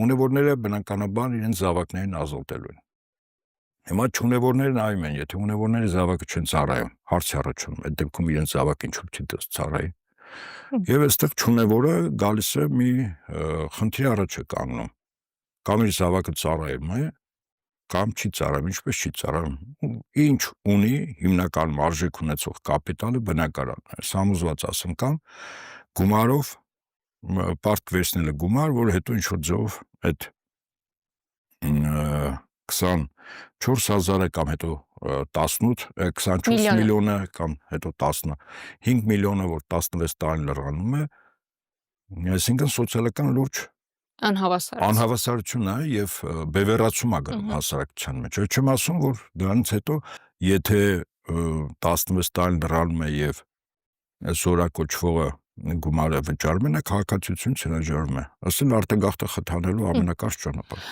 ունևորները բնականաբար իրենց զավակներին ազատելու են։ Հիմա չունևորները նայում են, եթե ունևորները զավակը չեն ծառայում, հարց է առաջանում, այդ դեպքում իրենց զավակին ինչու՞ չի ծառայի։ Եվ այստեղ չունևորը գալիս է մի խնդրի առաջ է կանգնում, կամ իր զավակը ծառայում է, կամ չի ծառայում, ինչպես չի ծառայում, ինչ ունի հիմնական արժեք ունեցող կապիտալը բնակարանն է, համոզված ասեմ, կամ գումարով պարտվեցնել է գումար, որ հետո ինչ-որ ձևով այդ 24,000-ը կամ հետո 24 միլիոնը կամ հետո 15 միլիոնը, որ 16 տարին լրանում է, այսինքն սոցիալական լուրջ անհավասարություն է և բևեռացում է գնում հասարակության մեջ։ Չեմ ասում, որ դրանից հետո, եթե 16 տարին լրանում է և զորա կոչվողը գումարը վճարում է, նա քաղաքացիություն չհրաժարվում է, ասել արտագաղթը խթանելու ամենակարճ ճանապարհը։